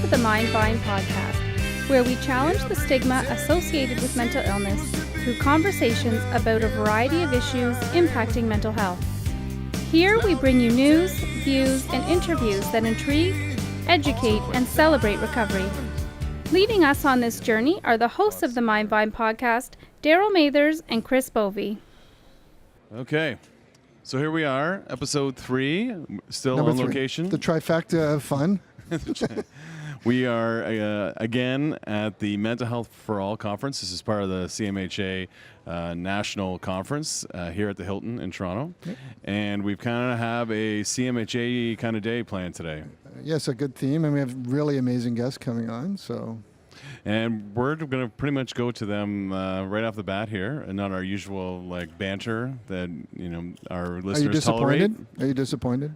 to the Mind Vine podcast, where we challenge the stigma associated with mental illness through conversations about a variety of issues impacting mental health. Here we bring you news, views, and interviews that intrigue, educate, and celebrate recovery. Leading us on this journey are the hosts of the Mind Vine podcast, Darryl Mathers and Chris Bovie. Okay, so here we are, episode 3, still Number on 3. location. The trifecta of fun. We are again at the Mental Health for All conference. This is part of the CMHA national conference here at the Hilton in Toronto. Yep. And we've kind of have a CMHA kind of day planned today. Yes, a good theme, and we have really amazing guests coming on. And we're going to pretty much go to them right off the bat here, and not our usual banter that our listeners tolerate. Are you disappointed?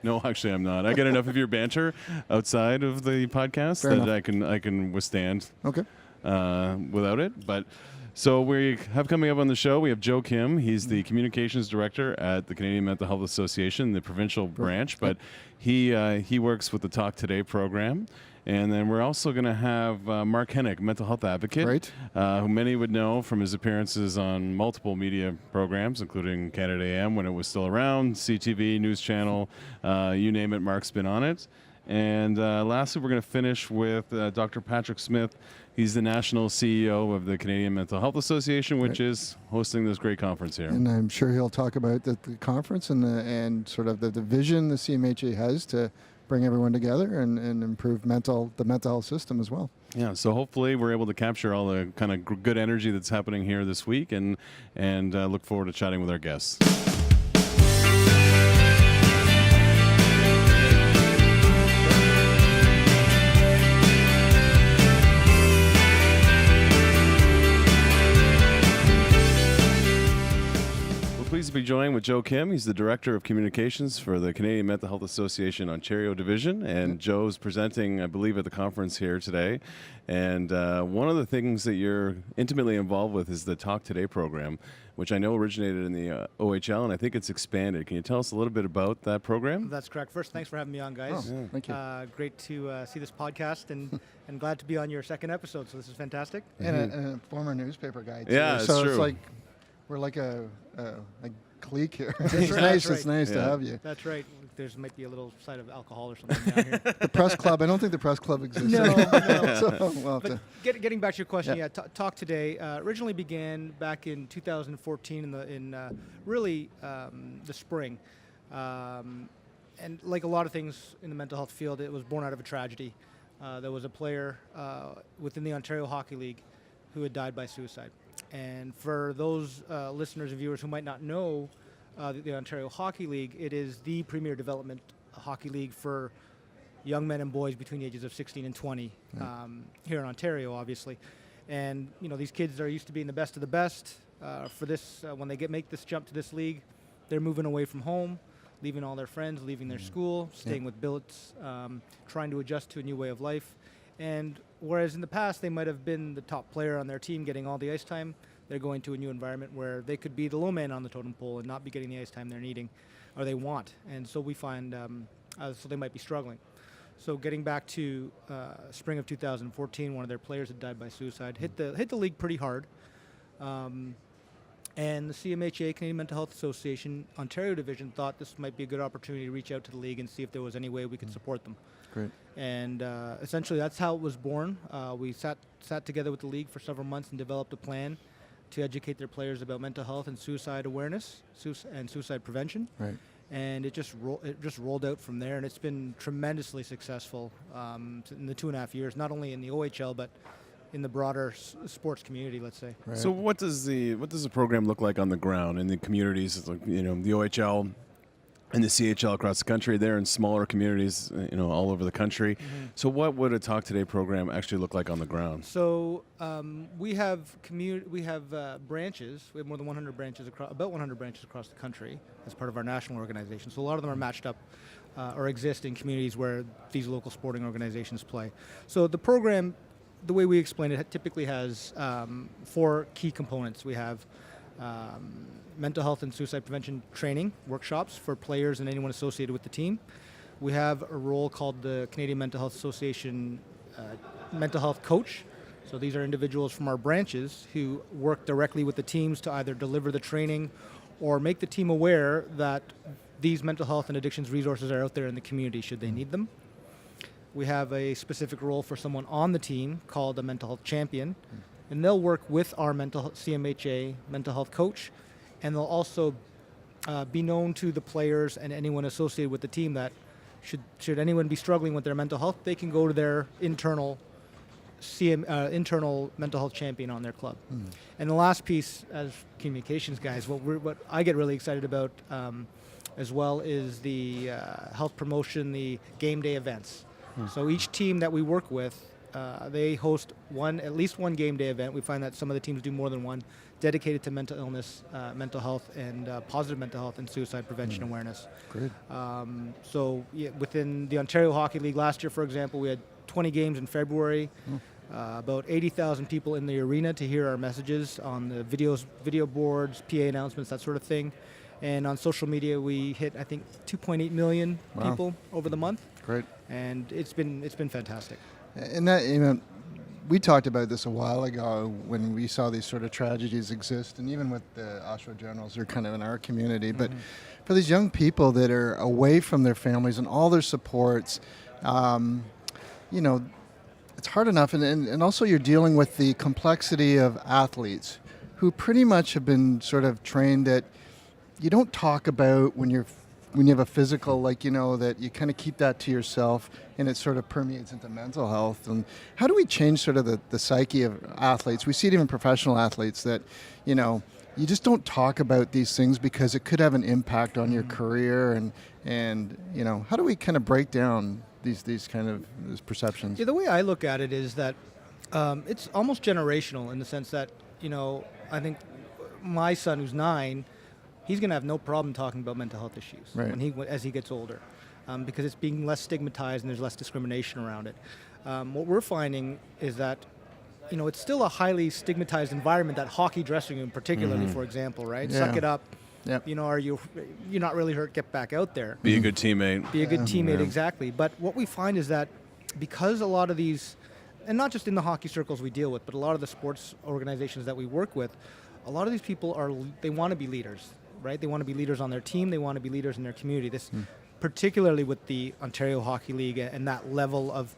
No, actually, I'm not. I get enough of your banter outside of the podcast Fair that enough. I can withstand. Okay. Without it. But so we have coming up on the show, we have Joe Kim. He's the communications director at the Canadian Mental Health Association, the provincial branch, but he works with the Talk Today program. And then we're also going to have Mark Henick, mental health advocate, who many would know from his appearances on multiple media programs, including Canada AM when it was still around, CTV, News Channel, you name it, Mark's been on it. And lastly, we're going to finish with Dr. Patrick Smith. He's the national CEO of the Canadian Mental Health Association, which is hosting this great conference here. And I'm sure he'll talk about the conference and sort of the vision the CMHA has to bring everyone together and improve the mental health system as well. Yeah, so hopefully we're able to capture all the kind of good energy that's happening here this week and look forward to chatting with our guests. Pleased to be joined with Joe Kim. He's the Director of Communications for the Canadian Mental Health Association Ontario Division, and Joe's presenting, I believe, at the conference here today. And one of the things that you're intimately involved with is the Talk Today program, which I know originated in the OHL, and I think it's expanded. Can you tell us a little bit about that program? That's correct. First, thanks for having me on, guys. Oh, yeah. Thank you. Great to see this podcast, and glad to be on your second episode, so this is fantastic. And a former newspaper guy, too. Yeah, it's so true. It's like we're like a clique here. It's right, nice. that's right. It's nice to have you. That's right. There might be a little side of alcohol or something down here. The press club. I don't think the press club exists. No. So we'll have But to. getting back to your question, Talk Today originally began back in 2014 in really the spring. And like a lot of things in the mental health field, it was born out of a tragedy. There was a player within the Ontario Hockey League who had died by suicide. And for those listeners and viewers who might not know the Ontario Hockey League, it is the premier development hockey league for young men and boys between the ages of 16 and 20 here in Ontario, obviously. And these kids are used to being the best of the best. For this, when they make this jump to this league, they're moving away from home, leaving all their friends, leaving their school, staying with billets, trying to adjust to a new way of life. And whereas in the past they might have been the top player on their team getting all the ice time, they're going to a new environment where they could be the low man on the totem pole and not be getting the ice time they're needing or they want. And so we find, so they might be struggling. So getting back to spring of 2014, one of their players had died by suicide, hit the league pretty hard. And the CMHA, Canadian Mental Health Association, Ontario Division thought this might be a good opportunity to reach out to the league and see if there was any way we could support them. Great. And essentially that's how it was born. We sat together with the league for several months and developed a plan to educate their players about mental health and suicide awareness and suicide prevention. Right. And it just rolled out from there, and it's been tremendously successful in the 2.5 years, not only in the OHL but in the broader sports community, let's say. Right. So what does the program look like on the ground in the communities? It's like, the OHL and the CHL across the country. They're in smaller communities, all over the country. Mm-hmm. So what would a Talk Today program actually look like on the ground? So we have branches. We have more than 100 branches about 100 branches across the country as part of our national organization. So a lot of them are matched up or exist in communities where these local sporting organizations play. So the program, the way we explain it, typically has 4 key components. We have mental health and suicide prevention training workshops for players and anyone associated with the team. We have a role called the Canadian Mental Health Association Mental Health Coach. So these are individuals from our branches who work directly with the teams to either deliver the training or make the team aware that these mental health and addictions resources are out there in the community should they need them. We have a specific role for someone on the team called a mental health champion, and they'll work with our CMHA mental health coach, and they'll also be known to the players and anyone associated with the team that should anyone be struggling with their mental health, they can go to their internal mental health champion on their club. And the last piece, as communications guys, what I get really excited about as well is the health promotion, the game day events. So each team that we work with, they host at least one game day event. We find that some of the teams do more than one, dedicated to mental illness, mental health, and positive mental health and suicide prevention awareness. Great. So within the Ontario Hockey League last year, for example, we had 20 games in February. About 80,000 people in the arena to hear our messages on the video boards, PA announcements, that sort of thing. And on social media, we hit, I think, 2.8 million people over the month. Great. And it's been fantastic. And that, we talked about this a while ago when we saw these sort of tragedies exist, and even with the Oshawa Generals, they're kind of in our community. But for these young people that are away from their families and all their supports, it's hard enough, and also you're dealing with the complexity of athletes who pretty much have been sort of trained that you don't talk about when you have a physical, that you kind of keep that to yourself, and it sort of permeates into mental health. And how do we change sort of the psyche of athletes? We see it even professional athletes that, you just don't talk about these things because it could have an impact on your career, and how do we kind of break down these kind of perceptions? Yeah, the way I look at it is that it's almost generational in the sense that, I think my son who's 9, he's going to have no problem talking about mental health issues as he gets older, because it's being less stigmatized and there's less discrimination around it. What we're finding is that, it's still a highly stigmatized environment, that hockey dressing room particularly, for example, right? Yeah. Suck it up. Yep. You're not really hurt, get back out there. Be a good teammate. Be a good teammate, exactly. But what we find is that because a lot of these, and not just in the hockey circles we deal with, but a lot of the sports organizations that we work with, a lot of these people they want to be leaders, right? They want to be leaders on their team. They want to be leaders in their community. This, particularly with the Ontario Hockey League and that level of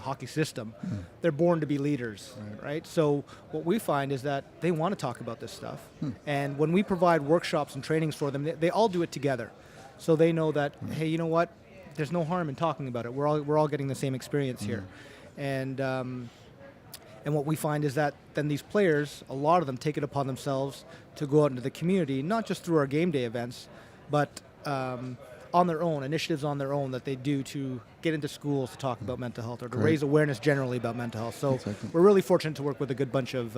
hockey system, they're born to be leaders, right? So what we find is that they want to talk about this stuff, and when we provide workshops and trainings for them, they all do it together, so they know that hey, you know what? There's no harm in talking about it. We're all getting the same experience here, and what we find is that then these players, a lot of them take it upon themselves to go out into the community, not just through our game day events, but on their own, initiatives on their own that they do to get into schools to talk about mental health or to raise awareness generally about mental health. So we're really fortunate to work with a good bunch of,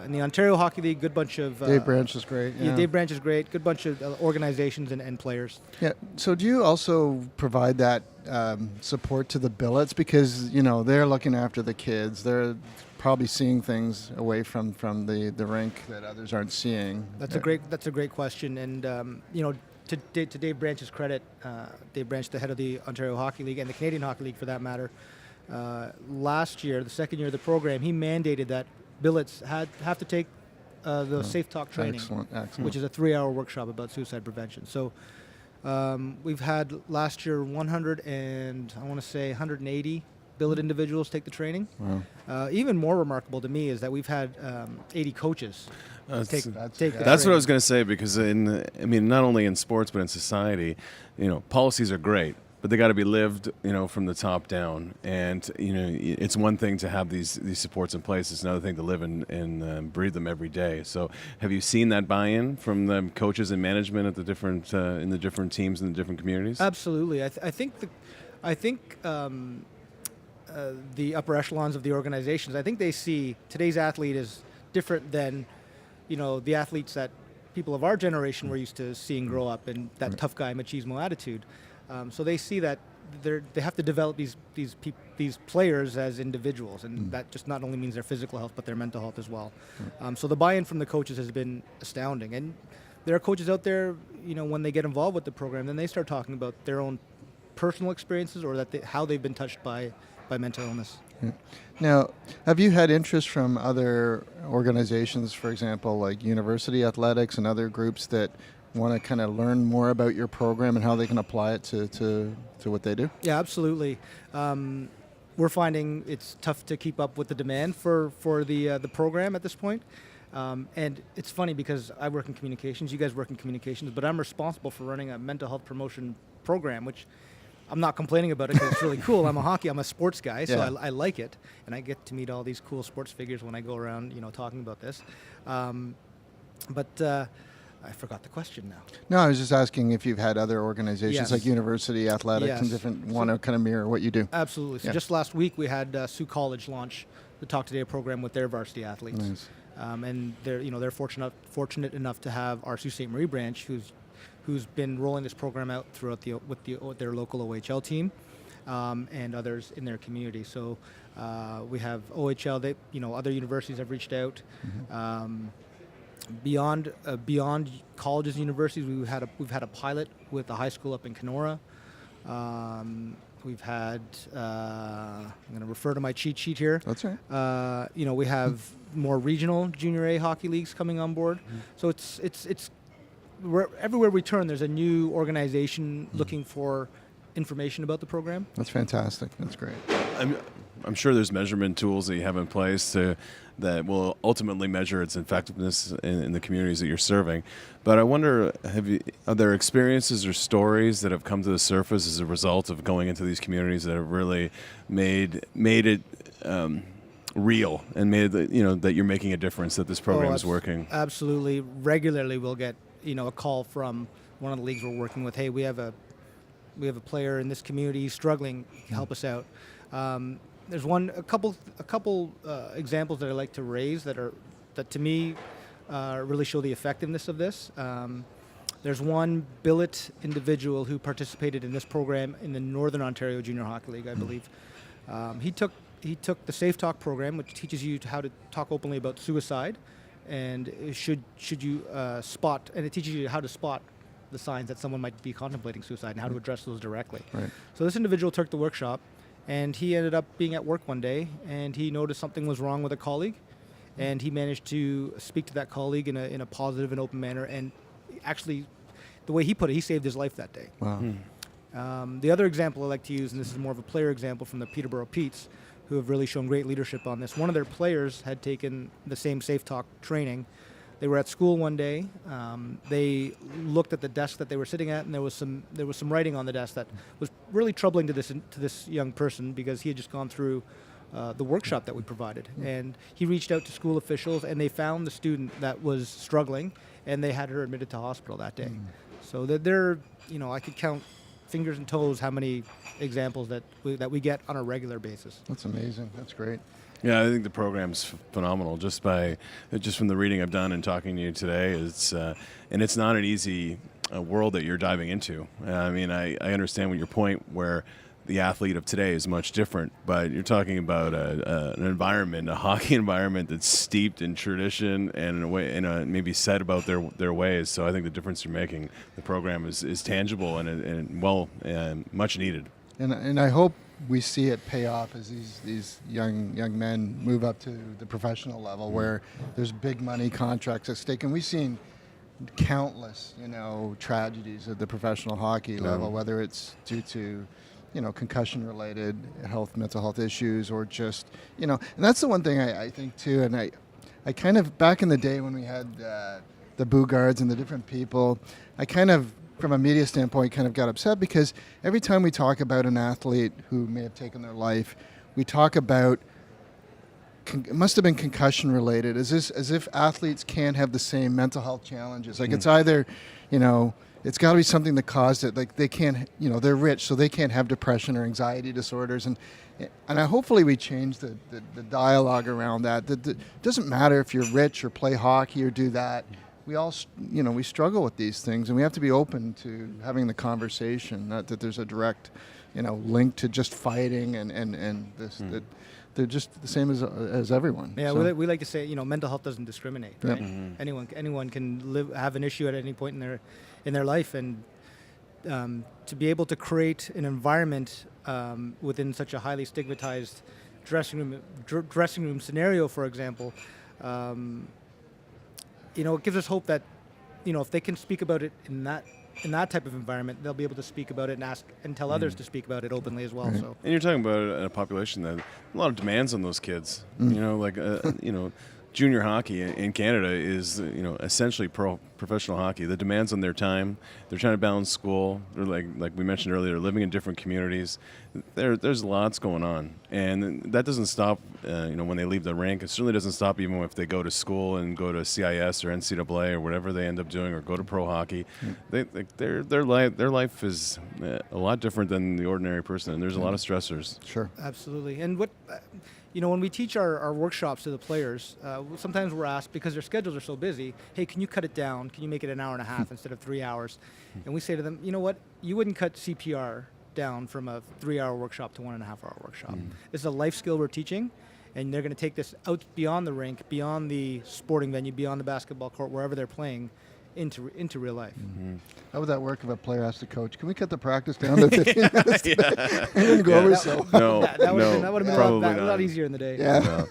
in the Ontario Hockey League, good bunch of... Dave Branch is great. Yeah, Dave Branch is great. Good bunch of organizations and players. Yeah. So do you also provide that support to the billets? Because, they're looking after the kids. They're probably seeing things away from the rink that others aren't seeing. That's a great question. And, to Dave Branch's credit, Dave Branch, the head of the Ontario Hockey League and the Canadian Hockey League for that matter, last year, the second year of the program, he mandated that billets have to take the Safe Talk training, Excellent. which is a 3-hour workshop about suicide prevention. So we've had last year 180 billet individuals take the training. Wow. Even more remarkable to me is that we've had 80 coaches take the That's training. what I was going to say, because not only in sports but in society, policies are great, but they got to be lived, from the top down. And it's one thing to have these supports in place; it's another thing to live and breathe them every day. So, have you seen that buy-in from the coaches and management at the different in the different teams in the different communities? Absolutely, I think the upper echelons of the organizations, I think they see today's athlete as different than, the athletes that people of our generation were used to seeing grow up, and that tough guy machismo attitude. So they see that they have to develop these players as individuals, and that just not only means their physical health but their mental health as well. So the buy-in from the coaches has been astounding, and there are coaches out there, when they get involved with the program, then they start talking about their own personal experiences or how they've been touched by mental illness. Yeah. Now, have you had interest from other organizations, for example, like university athletics and other groups that want to kind of learn more about your program and how they can apply it to what they do? Yeah, absolutely. We're finding it's tough to keep up with the demand for the program at this point. And it's funny because I work in communications, you guys work in communications, but I'm responsible for running a mental health promotion program, which I'm not complaining about it because it's really cool. I'm a sports guy, so Yeah. I like it. And I get to meet all these cool sports figures when I go around, talking about this. But I forgot the question now. No, I was just asking if you've had other organizations Yes. like university athletics and Yes. different want to kind of mirror what you do. Absolutely. So Yeah. just last week we had Sioux College launch the Talk Today program with their varsity athletes. Nice. And they're fortunate enough to have our Sault Ste. Marie branch, who's been rolling this program out throughout with their local OHL team, and others in their community. So we have OHL. Other universities have reached out. Mm-hmm. Beyond colleges and universities, we've had a pilot with a high school up in Kenora. We've had I'm going to refer to my cheat sheet here. That's right. We have more regional junior A hockey leagues coming on board. So it's everywhere we turn, there's a new organization looking for information about the program. That's fantastic. That's great. I'm sure there's measurement tools that you have in place that will ultimately measure its effectiveness in the communities that you're serving. But I wonder, are there experiences or stories that have come to the surface as a result of going into these communities that have really made it real and made that you're making a difference, that this program is working? Absolutely. Regularly we'll get a call from one of the leagues we're working with. Hey, we have a player in this community struggling. Help us out. There's a couple examples that I like to raise that to me really show the effectiveness of this. There's one billet individual who participated in this program in the Northern Ontario Junior Hockey League, I believe. He took the Safe Talk program, which teaches you how to talk openly about suicide, and should you spot, and it teaches you how to spot the signs that someone might be contemplating suicide and how to address those directly. Right. So this individual took the workshop, and he ended up being at work one day, and he noticed something was wrong with a colleague, and he managed to speak to that colleague in a positive and open manner, and actually, the way he put it, he saved his life that day. Wow. The other example I like to use, and this is more of a player example from the Peterborough Petes, who have really shown great leadership on this. One of their players had taken the same Safe Talk training. They were at school one day. They looked at the desk that they were sitting at, and there was some writing on the desk that was really troubling to this young person because he had just gone through the workshop that we provided. And he reached out to school officials, and they found the student that was struggling, and they had her admitted to hospital that day. So that I could count fingers and toes how many examples that we get on a regular basis. That's amazing. That's great. Yeah, I think the program's phenomenal. Just from the reading I've done and talking to you today, and it's not an easy world that you're diving into. I understand what your point where the athlete of today is much different, but you're talking about an environment, a hockey environment that's steeped in tradition and in a way, maybe set about their ways. So I think the difference you're making, the program is tangible and much needed. And I hope we see it pay off as these young men move up to the professional level where there's big money contracts at stake. And we've seen countless, tragedies at the professional hockey level, whether it's due to, concussion-related mental health issues or just, and that's the one thing I think too. And I kind of, back in the day when we had the Boo Guards and the different people, I kind of, from a media standpoint, kind of got upset because every time we talk about an athlete who may have taken their life, we talk about it must have been concussion related, as if athletes can't have the same mental health challenges. Like it's either, it's got to be something that caused it. Like they can't, they're rich, so they can't have depression or anxiety disorders. And hopefully we change the dialogue around that. It doesn't matter if you're rich or play hockey or do that. We all, we struggle with these things, and we have to be open to having the conversation. Not that there's a direct, link to just fighting and this. they're just the same as everyone. Yeah, So, we like to say, mental health doesn't discriminate. Yeah. Right? Anyone can have an issue at any point in their life, and to be able to create an environment within such a highly stigmatized dressing room scenario, for example, it gives us hope that if they can speak about it in that type of environment, they'll be able to speak about it and ask and tell others to speak about it openly as well. Right. So. And you're talking about a population that a lot of demands on those kids. Junior hockey in Canada is essentially professional hockey. The demands on their time, they're trying to balance school. They're like we mentioned earlier, they're living in different communities. There's lots going on, and that doesn't stop. When they leave the rink, it certainly doesn't stop even if they go to school and go to CIS or NCAA or whatever they end up doing, or go to pro hockey. Their life is a lot different than the ordinary person, and there's a lot of stressors. Sure. Absolutely. And what when we teach our workshops to the players, sometimes we're asked, because their schedules are so busy, hey, can you cut it down? Can you make it an hour and a half instead of 3 hours? And we say to them, you know what? You wouldn't cut CPR down from a 3-hour workshop to 1.5-hour workshop. This is a life skill we're teaching, and they're going to take this out beyond the rink, beyond the sporting venue, beyond the basketball court, wherever they're playing, into real life. How would that work if a player asked the coach, can we cut the practice down to 15 minutes today? And then go over so. No, That would have been probably a not. lot easier in the day. Yeah. No.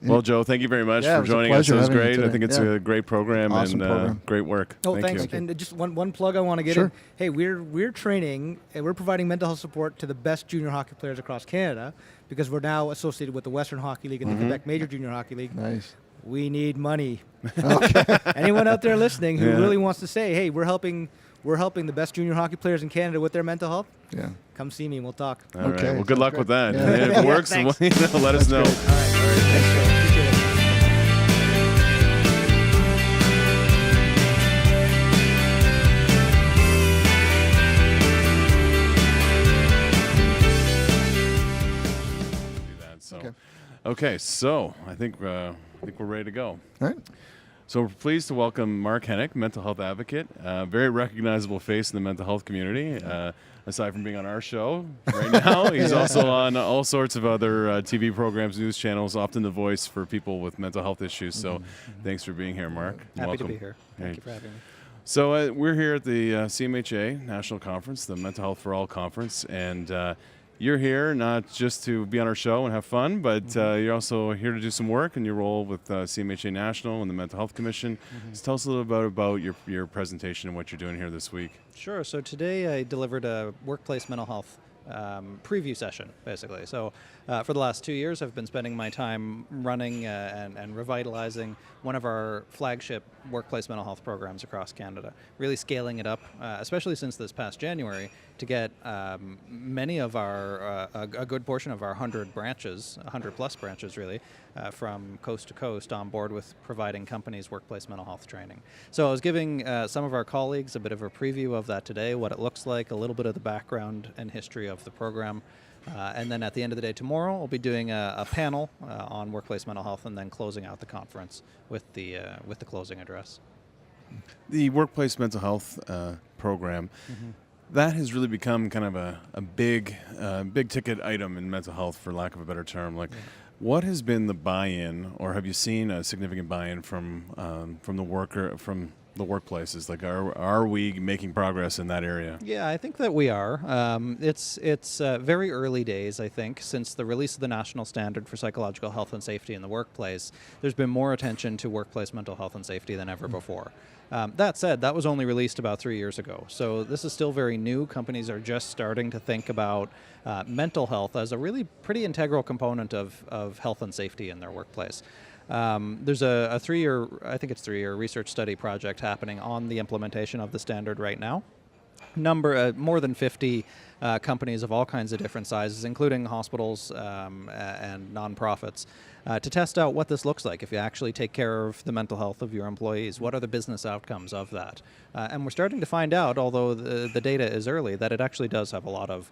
Well, Joe, thank you very much Yeah, it for was a joining us. It pleasure was having you great. I today. think it's Yeah. a great program Awesome and program. great work. Oh, Thank thanks. you. And just one plug I want to get Sure. in. Hey, we're training and we're providing mental health support to the best junior hockey players across Canada, because we're now associated with the Western Hockey League and the Quebec Major Junior Hockey League. Nice. We need money. Anyone out there listening who really wants to say, hey, we're helping the best junior hockey players in Canada with their mental health, Yeah. come see me and we'll talk. All right. Okay, Well, good sounds luck great. with that. Yeah. And if it works, Thanks. let us know. great. All right. Thanks, Joe. Appreciate it. Do that. So, okay. So I think we're ready to go. All right. So we're pleased to welcome Mark Henick, mental health advocate, very recognizable face in the mental health community. Aside from being on our show right now, he's also on all sorts of other TV programs, news channels, often the voice for people with mental health issues. So thanks for being here, Mark. Happy Welcome. to be here. Thank Great. you for having me. So we're here at the CMHA National Conference, the Mental Health for All Conference, and you're here not just to be on our show and have fun, but you're also here to do some work in your role with CMHA National and the Mental Health Commission. So tell us a little bit about your presentation and what you're doing here this week. Sure. So today I delivered a workplace mental health preview session, basically. So for the last 2 years, I've been spending my time running and revitalizing one of our flagship workplace mental health programs across Canada, really scaling it up, especially since this past January, to get many of our, a good portion of our 100 branches, 100 plus branches really, from coast to coast on board with providing companies workplace mental health training. So I was giving some of our colleagues a bit of a preview of that today, what it looks like, a little bit of the background and history of the program. And then at the end of the day tomorrow, I'll be doing a panel on workplace mental health and then closing out the conference with the closing address. The workplace mental health program, that has really become kind of a big ticket item in mental health, for lack of a better term. Like, what has been the buy-in, or have you seen a significant buy-in from the workplaces? Like, are we making progress in that area? Yeah, I think that we are. It's very early days, I think, since the release of the national standard for psychological health and safety in the workplace. There's been more attention to workplace mental health and safety than ever before. That said, that was only released about 3 years ago. So this is still very new. Companies are just starting to think about mental health as a really pretty integral component of health and safety in their workplace. There's a 3-year research study project happening on the implementation of the standard right now. More than 50 companies of all kinds of different sizes, including hospitals and nonprofits, to test out what this looks like if you actually take care of the mental health of your employees. What are the business outcomes of that? And we're starting to find out, although the data is early, that it actually does have a lot of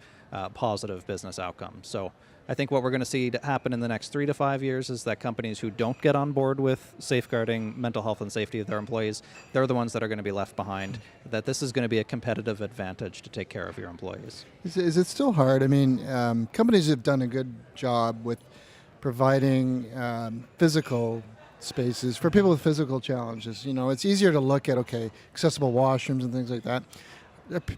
positive business outcomes. So I think what we're going to see happen in the next 3 to 5 years is that companies who don't get on board with safeguarding mental health and safety of their employees, they're the ones that are going to be left behind, that this is going to be a competitive advantage to take care of your employees. Is it still hard? I mean, companies have done a good job with providing physical spaces for people with physical challenges. It's easier to look at, accessible washrooms and things like that.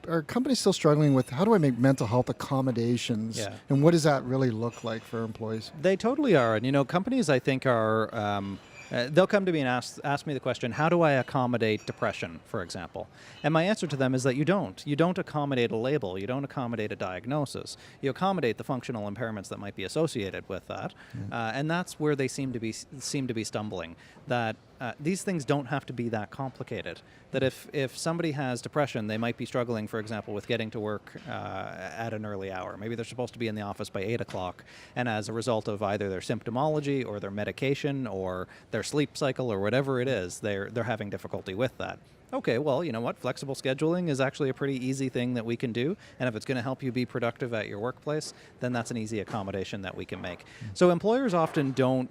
Are companies still struggling with how do I make mental health accommodations? Yeah. And what does that really look like for employees? They totally are. And, companies, I think, are... they'll come to me and ask me the question, how do I accommodate depression, for example? And my answer to them is that you don't. You don't accommodate a label. You don't accommodate a diagnosis. You accommodate the functional impairments that might be associated with that. And that's where they seem to be stumbling, that these things don't have to be that complicated. That if somebody has depression, they might be struggling, for example, with getting to work at an early hour. Maybe they're supposed to be in the office by 8 o'clock, and as a result of either their symptomology or their medication or their sleep cycle or whatever it is, they're having difficulty with that. Okay, well, you know what? Flexible scheduling is actually a pretty easy thing that we can do, and if it's going to help you be productive at your workplace, then that's an easy accommodation that we can make. So employers often don't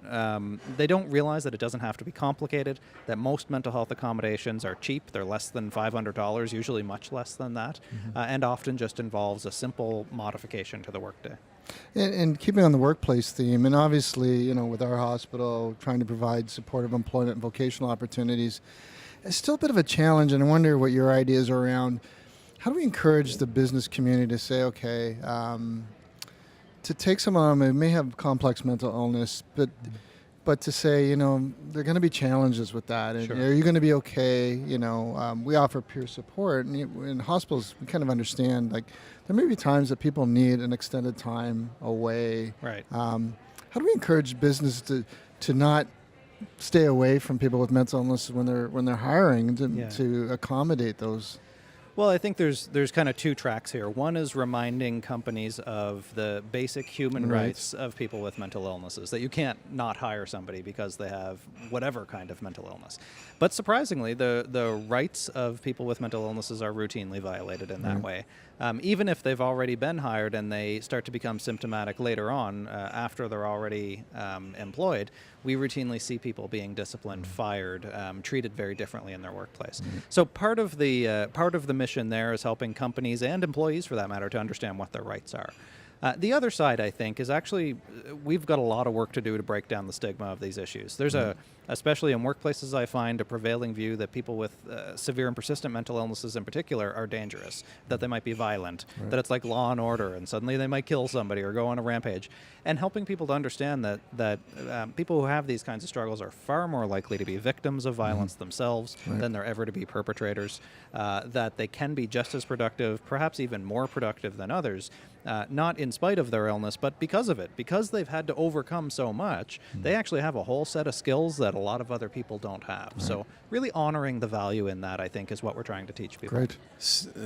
realize that it doesn't have to be complicated, that most mental health accommodations are cheap. They're less than $500, usually much less than that, and often just involves a simple modification to the workday. And keeping on the workplace theme, and obviously, with our hospital trying to provide supportive employment and vocational opportunities, it's still a bit of a challenge, and I wonder what your ideas are around how do we encourage the business community to say, to take someone who may have complex mental illness, but to say, there are going to be challenges with that. And Sure. Are you going to be okay? We offer peer support, and in hospitals, we kind of understand, there may be times that people need an extended time away. Right. How do we encourage business to not stay away from people with mental illness when they're hiring to accommodate those? Well, I think there's kind of two tracks here. One is reminding companies of the basic human rights of people with mental illnesses, that you can't not hire somebody because they have whatever kind of mental illness. But surprisingly, the rights of people with mental illnesses are routinely violated in that way. Even if they've already been hired and they start to become symptomatic later on, after they're already employed, we routinely see people being disciplined, fired, treated very differently in their workplace. So part of the mission there is helping companies and employees, for that matter, to understand what their rights are. The other side, I think, is actually we've got a lot of work to do to break down the stigma of these issues. There's especially in workplaces, I find a prevailing view that people with severe and persistent mental illnesses in particular are dangerous, that they might be violent, that it's like Law and Order, and suddenly they might kill somebody or go on a rampage. And helping people to understand that people who have these kinds of struggles are far more likely to be victims of violence themselves than they're ever to be perpetrators, that they can be just as productive, perhaps even more productive than others, not in spite of their illness, but because of it. Because they've had to overcome so much, they actually have a whole set of skills that a lot of other people don't have. So really honoring the value in that, I think, is what we're trying to teach people. Great.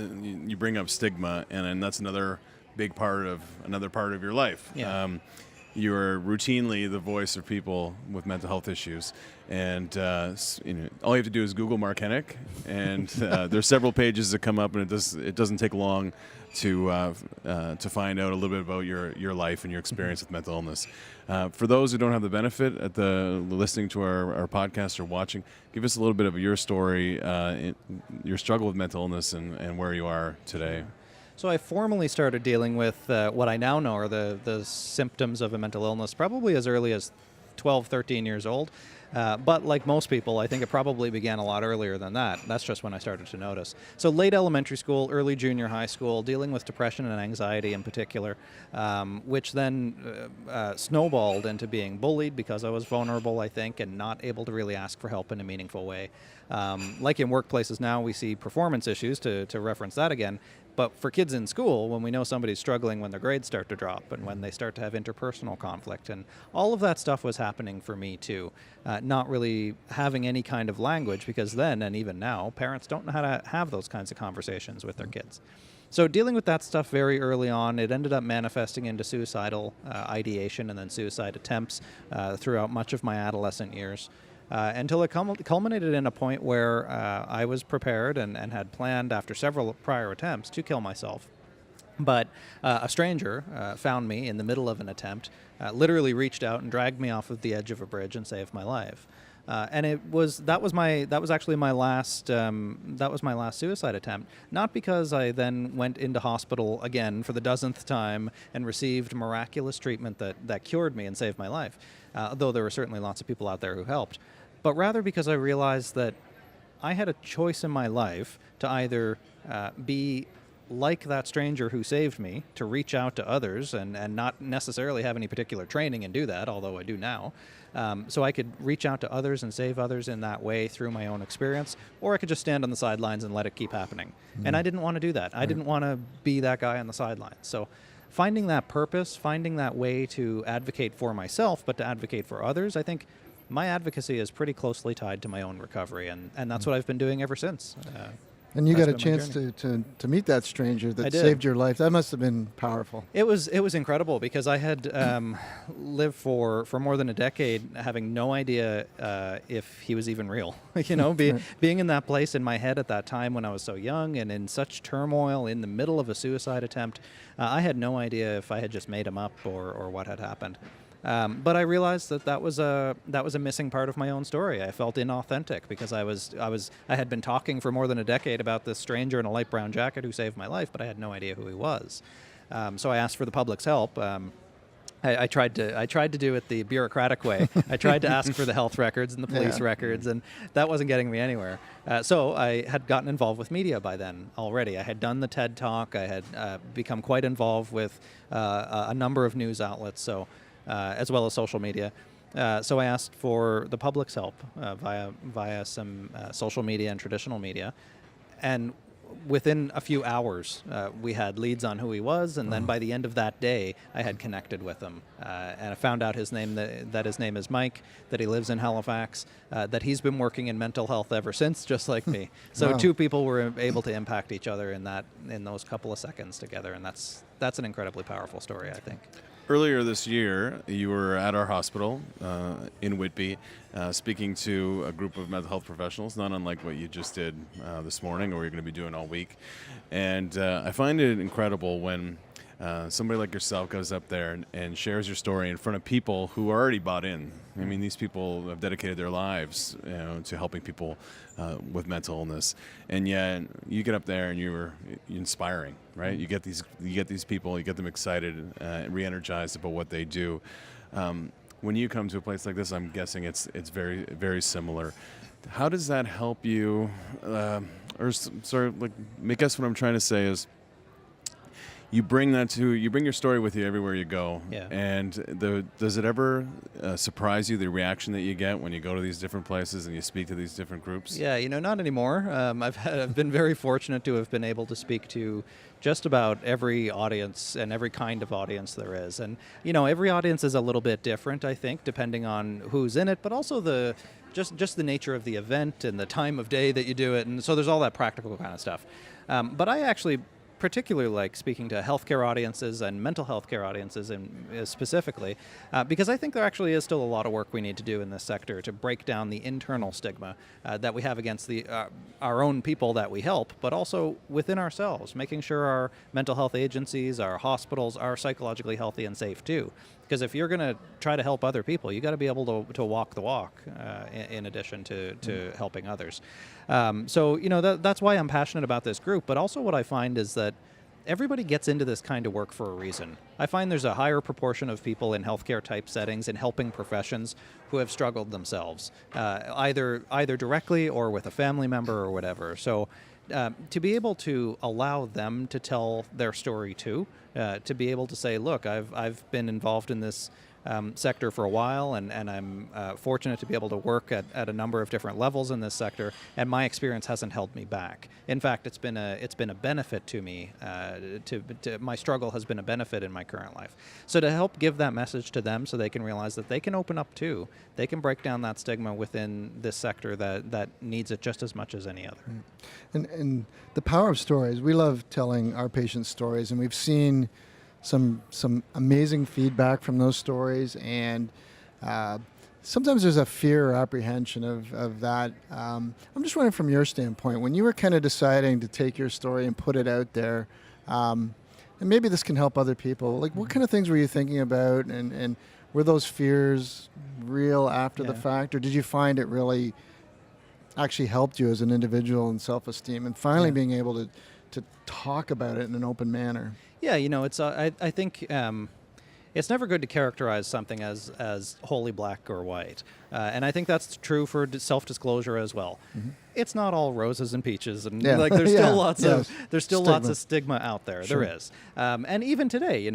You bring up stigma, and that's another big part of your life. Yeah. You're routinely the voice of people with mental health issues, and all you have to do is Google Mark Henick, and there's several pages that come up, and it doesn't take long to find out a little bit about your life and your experience with mental illness. For those who don't have the benefit at listening to our podcast or watching, give us a little bit of your story, your struggle with mental illness, and where you are today. So I formally started dealing with what I now know are the symptoms of a mental illness probably as early as 12, 13 years old. But like most people, I think it probably began a lot earlier than that. That's just when I started to notice. So late elementary school, early junior high school, dealing with depression and anxiety in particular, which then snowballed into being bullied because I was vulnerable, I think, and not able to really ask for help in a meaningful way. Like in workplaces now, we see performance issues, to reference that again. But for kids in school, when we know somebody's struggling when their grades start to drop and when they start to have interpersonal conflict, and all of that stuff was happening for me too, not really having any kind of language, because then, and even now, parents don't know how to have those kinds of conversations with their kids. So dealing with that stuff very early on, it ended up manifesting into suicidal ideation and then suicide attempts throughout much of my adolescent years. Until it culminated in a point where I was prepared and had planned, after several prior attempts, to kill myself. But a stranger found me in the middle of an attempt, literally reached out and dragged me off of the edge of a bridge and saved my life. And that was actually my last suicide attempt. Not because I then went into hospital again for the dozenth time and received miraculous treatment that cured me and saved my life, though there were certainly lots of people out there who helped, but rather because I realized that I had a choice in my life to either be like that stranger who saved me, to reach out to others and not necessarily have any particular training and do that, although I do now. So I could reach out to others and save others in that way through my own experience, or I could just stand on the sidelines and let it keep happening. And I didn't want to do that. I didn't want to be that guy on the sidelines. So finding that purpose, finding that way to advocate for myself, but to advocate for others, I think my advocacy is pretty closely tied to my own recovery, and that's what I've been doing ever since. And you got a That's been my chance to meet that stranger I that did. saved your life. That must have been powerful. It was incredible because I had lived for more than a decade having no idea if he was even real. Being in that place in my head at that time when I was so young and in such turmoil in the middle of a suicide attempt, I had no idea if I had just made him up or what had happened. But I realized that was a missing part of my own story. I felt inauthentic because I had been talking for more than a decade about this stranger in a light brown jacket who saved my life, but I had no idea who he was. So I asked for the public's help. I tried to do it the bureaucratic way. I tried to ask for the health records and the police records, and that wasn't getting me anywhere. So I had gotten involved with media by then already. I had done the TED Talk. I had become quite involved with a number of news outlets. So. As well as social media. So I asked for the public's help via some social media and traditional media. And within a few hours, we had leads on who he was, and then by the end of that day, I had connected with him. And I found out his name, that his name is Mike, that he lives in Halifax, that he's been working in mental health ever since, just like me. So Wow. two people were able to impact each other in those couple of seconds together, and that's an incredibly powerful story, I think. Earlier this year, you were at our hospital in Whitby speaking to a group of mental health professionals, not unlike what you just did this morning or you're going to be doing all week. And I find it incredible when somebody like yourself goes up there and shares your story in front of people who are already bought in. I mean, these people have dedicated their lives to helping people with mental illness, and yet you get up there and you're inspiring, right? You get these people, you get them excited, re-energized about what they do. When you come to a place like this, I'm guessing it's very, very similar. How does that help you, or sort of like, I guess what I'm trying to say is, you bring your story with you everywhere you go. Yeah. And does it ever surprise you, the reaction that you get when you go to these different places and you speak to these different groups? Yeah, not anymore. I've been very fortunate to have been able to speak to just about every audience and every kind of audience there is. And, every audience is a little bit different, I think, depending on who's in it, but also just the nature of the event and the time of day that you do it. And so there's all that practical kind of stuff. But I actually particularly like speaking to healthcare audiences and mental health care audiences specifically, because I think there actually is still a lot of work we need to do in this sector to break down the internal stigma that we have against our own people that we help, but also within ourselves, making sure our mental health agencies, our hospitals are psychologically healthy and safe too. Because if you're going to try to help other people, you got to be able to walk the walk in addition to helping others. So that's why I'm passionate about this group. But also what I find is that everybody gets into this kind of work for a reason. I find there's a higher proportion of people in healthcare type settings, in helping professions, who have struggled themselves, either directly or with a family member or whatever. So to be able to allow them to tell their story too, to be able to say, look, I've been involved in this sector for a while, and I'm fortunate to be able to work at a number of different levels in this sector, and my experience hasn't held me back. In fact, it's been a benefit to me. My struggle has been a benefit in my current life. So to help give that message to them, so they can realize that they can open up too, they can break down that stigma within this sector that needs it just as much as any other. And the power of stories. We love telling our patients stories, and we've seen some amazing feedback from those stories, and sometimes there's a fear or apprehension of that. I'm just wondering, from your standpoint, when you were kind of deciding to take your story and put it out there, and maybe this can help other people, like what kind of things were you thinking about, and were those fears real after the Yeah. fact, or did you find it really actually helped you as an individual in self-esteem and finally Yeah. being able to talk about it in an open manner? Yeah, it's I think it's never good to characterize something as wholly black or white, and I think that's true for self-disclosure as well. It's not all roses and peaches, and Yeah. like there's Yeah. still lots of Stigma. lots of stigma out there. Sure. There is, and even today,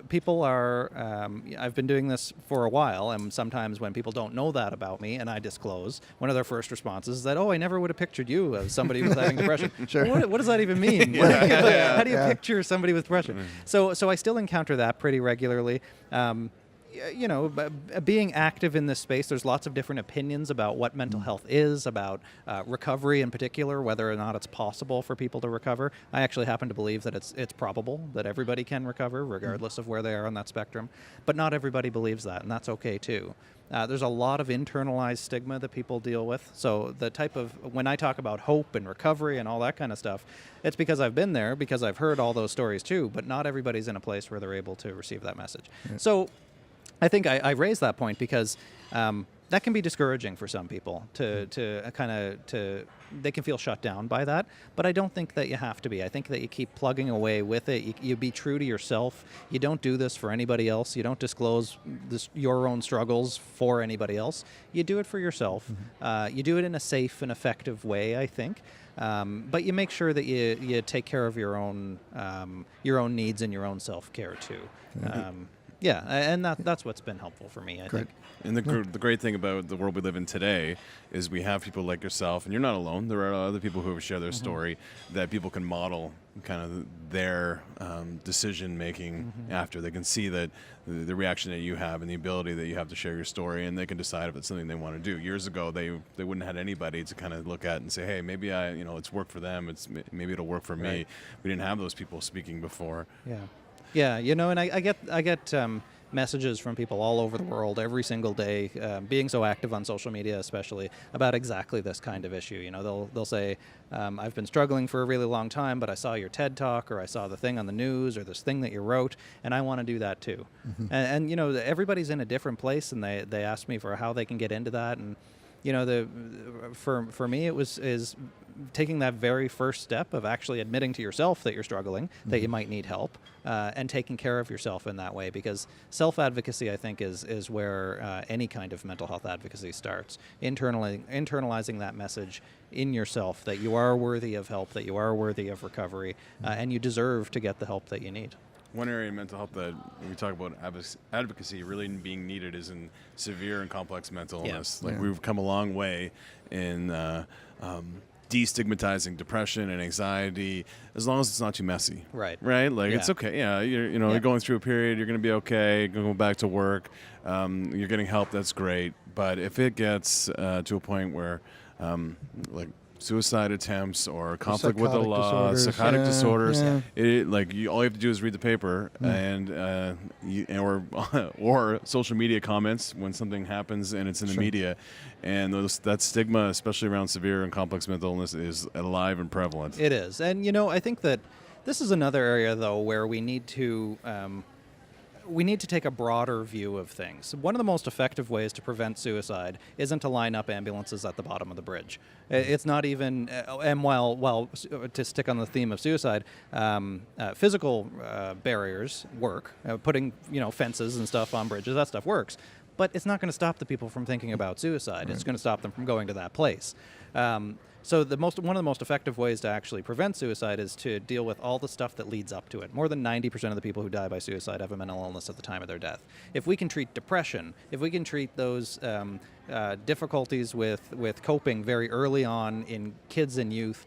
people are. I've been doing this for a while, and sometimes when people don't know that about me, and I disclose, one of their first responses is that, "Oh, I never would have pictured you as somebody who's having depression." Sure. What does that even mean? How do you picture somebody with depression? So I still encounter that pretty regularly. Being active in this space, there's lots of different opinions about what mental health is, about recovery in particular, whether or not it's possible for people to recover. I actually happen to believe that it's probable that everybody can recover, regardless of where they are on that spectrum. But not everybody believes that, and that's okay too. There's a lot of internalized stigma that people deal with. So the type of, when I talk about hope and recovery and all that kind of stuff, it's because I've been there, because I've heard all those stories too, but not everybody's in a place where they're able to receive that message. Yeah. So I think I raised that point because that can be discouraging for some people to they can feel shut down by that, but I don't think that you have to be. I think that you keep plugging away with it. You be true to yourself. You don't do this for anybody else. You don't disclose your own struggles for anybody else. You do it for yourself. You do it in a safe and effective way, I think. But you make sure that you take care of your own needs and your own self-care too. Yeah, and that's what's been helpful for me, I think. And the great thing about the world we live in today is we have people like yourself, and you're not alone. There are other people who share their story that people can model kind of their decision-making after. They can see that the reaction that you have and the ability that you have to share your story, and they can decide if it's something they want to do. Years ago, they wouldn't have had anybody to kind of look at and say, hey, maybe it's worked for them. Maybe it'll work for me. We didn't have those people speaking before. Yeah, and I get messages from people all over the world every single day, being so active on social media especially, about exactly this kind of issue. They'll say, I've been struggling for a really long time, but I saw your TED Talk, or I saw the thing on the news, or this thing that you wrote, and I want to do that too. And everybody's in a different place, and they ask me for how they can get into that, and for me it is taking that very first step of actually admitting to yourself that you're struggling, that you might need help, and taking care of yourself in that way, because self-advocacy, I think, is where any kind of mental health advocacy starts. Internalizing that message in yourself that you are worthy of help, that you are worthy of recovery, and you deserve to get the help that you need. One area in mental health that when we talk about advocacy really being needed is in severe and complex mental illness. We've come a long way in destigmatizing depression and anxiety, as long as it's not too messy. Right. It's okay. Yeah. You're going through a period. You're going to be okay. You're going to go back to work. You're getting help. That's great. But if it gets to a point where, suicide attempts or conflict with the law, psychotic disorders. All you have to do is read the paper and or social media comments when something happens and it's in the media, and that stigma, especially around severe and complex mental illness, is alive and prevalent. It is, and I think that this is another area though where we need to take a broader view of things. One of the most effective ways to prevent suicide isn't to line up ambulances at the bottom of the bridge. It's not even, and while to stick on the theme of suicide, physical barriers work. Putting fences and stuff on bridges, that stuff works. But it's not going to stop the people from thinking about suicide. Right. It's going to stop them from going to that place. So one of the most effective ways to actually prevent suicide is to deal with all the stuff that leads up to it. More than 90% of the people who die by suicide have a mental illness at the time of their death. If we can treat depression, if we can treat those difficulties with coping very early on in kids and youth,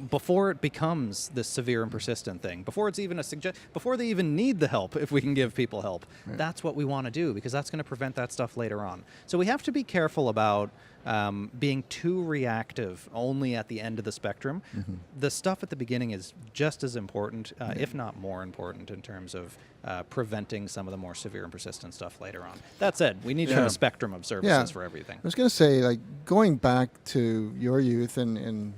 before it becomes this severe and persistent thing, before it's even before they even need the help, if we can give people help, that's what we want to do, because that's going to prevent that stuff later on. So we have to be careful about being too reactive only at the end of the spectrum. The stuff at the beginning is just as important, if not more important, in terms of preventing some of the more severe and persistent stuff later on. That said, we need to have a spectrum of services for everything. I was going to say, going back to your youth and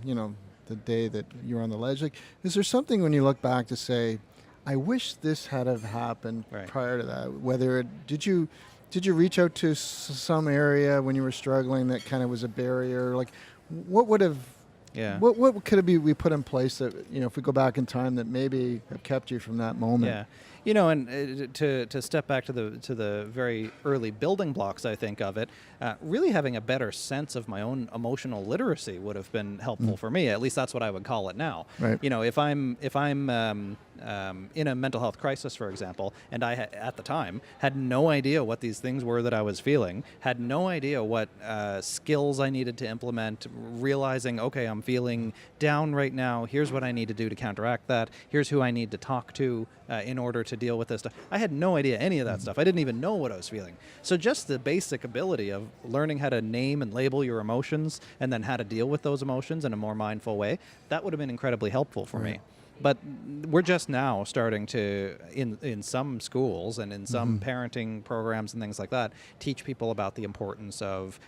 the day that you were on the ledge, is there something when you look back to say, I wish this had have happened Right. prior to that. Whether did you reach out to some area when you were struggling that kind of was a barrier? Like, what would have Yeah. what could we put in place that, if we go back in time, that maybe have kept you from that moment? Yeah, and to step back to the very early building blocks, I think of it, really having a better sense of my own emotional literacy would have been helpful for me. At least that's what I would call it now. Right. If I'm in a mental health crisis, for example, and I at the time had no idea what these things were that I was feeling, had no idea what skills I needed to implement, realizing, okay, I'm feeling down right now. Here's what I need to do to counteract that. Here's who I need to talk to in order to deal with this stuff. I had no idea any of that stuff. I didn't even know what I was feeling. So just the basic ability of learning how to name and label your emotions and then how to deal with those emotions in a more mindful way, that would have been incredibly helpful for me. But we're just now starting to, in some schools and in some parenting programs and things like that, teach people about the importance of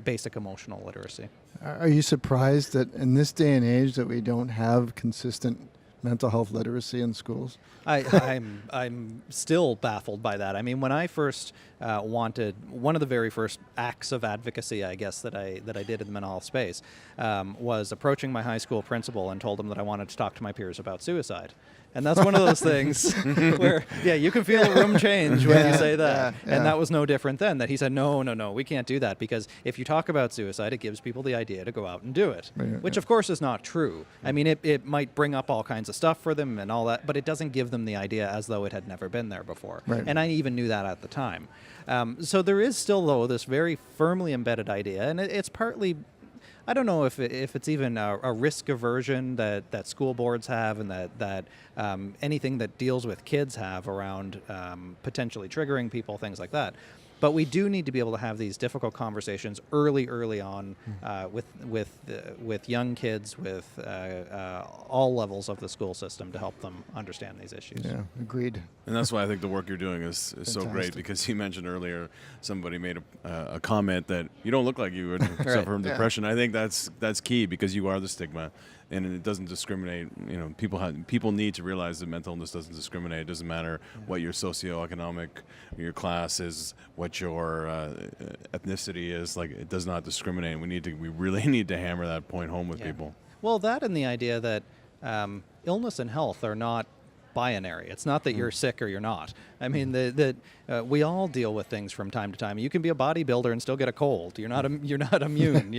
basic emotional literacy. Are you surprised that in this day and age that we don't have consistent mental health literacy in schools? I'm still baffled by that. I mean, when I first wanted, one of the very first acts of advocacy, I guess, that I did in the mental health space was approaching my high school principal and told him that I wanted to talk to my peers about suicide. And that's one of those things where, you can feel a room change when you say that. And that was no different then, that he said, no, we can't do that, because if you talk about suicide, it gives people the idea to go out and do it, which of course is not true. I mean, it might bring up all kinds of stuff for them and all that, but it doesn't give them the idea as though it had never been there before. Right. And I even knew that at the time. So there is still, though, this very firmly embedded idea, and it's partly, I don't know if it's even a risk aversion that school boards have, and that anything that deals with kids have around potentially triggering people, things like that. But we do need to be able to have these difficult conversations early on with young kids, with all levels of the school system, to help them understand these issues. Yeah, agreed. And that's why I think the work you're doing is so great, because you mentioned earlier somebody made a comment that you don't look like you would suffer from depression. I think that's key, because you are the stigma, and it doesn't discriminate. People need to realize that mental illness doesn't discriminate. It doesn't matter what your socioeconomic, your class is, what your ethnicity is. Like, it does not discriminate. We really need to hammer that point home with people. Well, that and the idea that illness and health are not binary. It's not that you're sick or you're not. I mean, that we all deal with things from time to time. You can be a bodybuilder and still get a cold. You're not immune.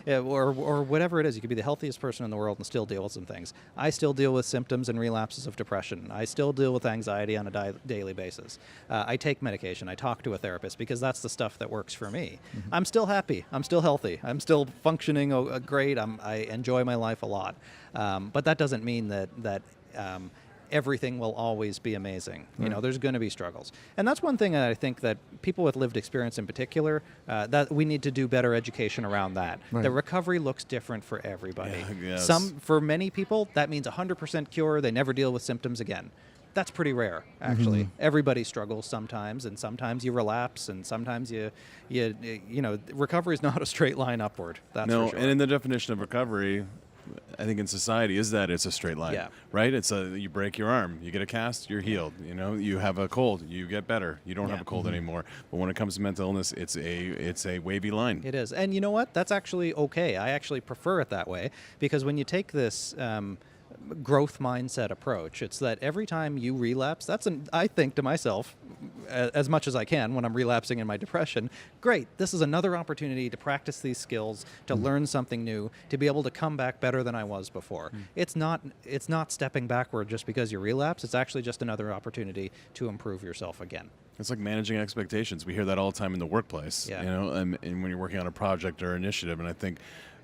Or whatever it is. You could be the healthiest person in the world and still deal with some things. I still deal with symptoms and relapses of depression. I still deal with anxiety on a daily basis. I take medication. I talk to a therapist, because that's the stuff that works for me. I'm still happy. I'm still healthy. I'm still functioning great. I enjoy my life a lot. But that doesn't mean that everything will always be amazing. There's going to be struggles. And that's one thing that I think that people with lived experience in particular, that we need to do better education around that. Right. The recovery looks different for everybody. Yes. For many people, that means 100% cure. They never deal with symptoms again. That's pretty rare, actually. Everybody struggles sometimes, and sometimes you relapse, and sometimes recovery is not a straight line upward. That's for sure. And in the definition of recovery, I think in society is that it's a straight line, right? It's you break your arm, you get a cast, you're healed. You have a cold, you get better. You don't have a cold anymore. But when it comes to mental illness, it's a wavy line. It is, and you know what? That's actually okay. I actually prefer it that way, because when you take this growth mindset approach, it's that every time you relapse, I think to myself, as much as I can when I'm relapsing in my depression, great, this is another opportunity to practice these skills, to learn something new, to be able to come back better than I was before. It's not stepping backward just because you relapse. It's actually just another opportunity to improve yourself again. It's like managing expectations. We hear that all the time in the workplace, and when you're working on a project or initiative. And I think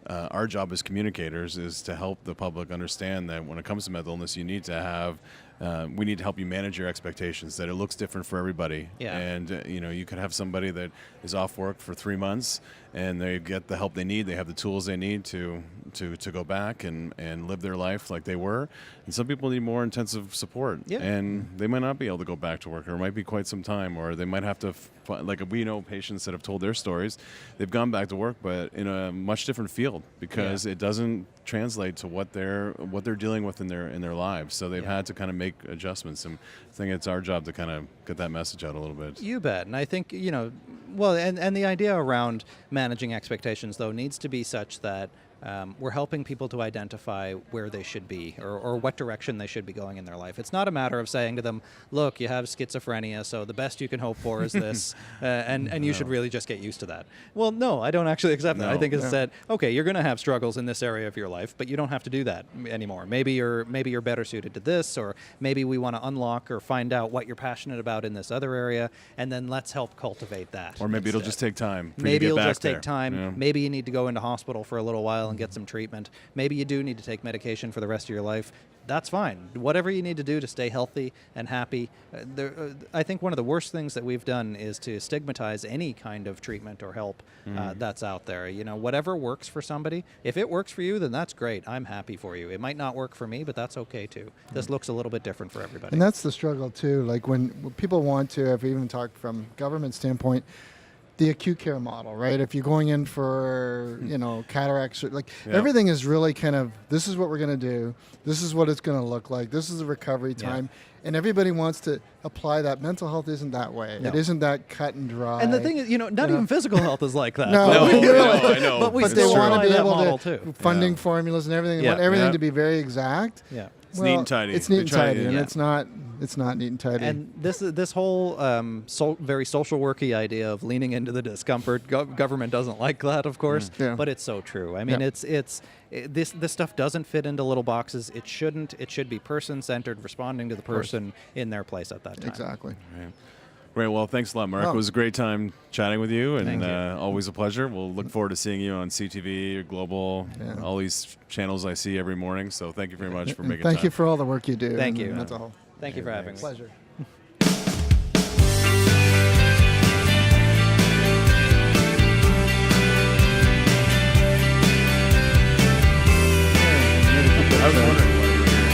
our job as communicators is to help the public understand that when it comes to mental illness, we need to help you manage your expectations, that it looks different for everybody. And you could have somebody that is off work for 3 months, and they get the help they need. They have the tools they need to go back and live their life like they were. And some people need more intensive support, and they might not be able to go back to work, or it might be quite some time, or they might have to we know patients that have told their stories. They've gone back to work, but in a much different field, because it doesn't translate to what they're dealing with in their lives. So they've had to kind of make adjustments, and I think it's our job to kind of get that message out a little bit. You bet. And I think, well, and the idea around managing expectations, though, needs to be such that we're helping people to identify where they should be or what direction they should be going in their life. It's not a matter of saying to them, look, you have schizophrenia, so the best you can hope for is this, and you should really just get used to that. Well, no, I don't actually accept that. I think it's said, okay, you're going to have struggles in this area of your life, but you don't have to do that anymore. Maybe you're better suited to this, or maybe we want to unlock or find out what you're passionate about in this other area, and then let's help cultivate that. Or maybe it'll just take time. Maybe it'll just take there. time. Yeah. Maybe you need to go into hospital for a little while and get some treatment. Maybe you do need to take medication for the rest of your life. That's fine. Whatever you need to do to stay healthy and happy. I think one of the worst things that we've done is to stigmatize any kind of treatment or help that's out there. Whatever works for somebody. If it works for you, then that's great. I'm happy for you. It might not work for me, but that's okay too. This looks a little bit different for everybody. And that's the struggle too. Like when people want to, if we even talk from government standpoint, the acute care model, right? If you're going in for, cataracts, everything is really kind of, this is what we're going to do. This is what it's going to look like. This is the recovery time. And everybody wants to apply that. Mental health isn't that way. No. It isn't that cut and dry. And the thing is, not even physical health is like that. No, I know. But they want to be able to funding formulas and everything. They want everything to be very exact. Yeah. It's neat and tidy. It's neat and tidy, and it's not neat and tidy. And this whole very social worky idea of leaning into the discomfort, government doesn't like that, of course, but it's so true. I mean, this stuff doesn't fit into little boxes. It shouldn't. It should be person-centered, responding to the person in their place at that time. Exactly. Right. Great. Well, thanks a lot, Mark. It was a great time chatting with you, and always a pleasure. We'll look forward to seeing you on CTV or Global, all these channels I see every morning. So thank you very much for making time. Thank you for all the work you do. Thank you. That's all. Thank you for having me. Pleasure. I was wondering why you were here.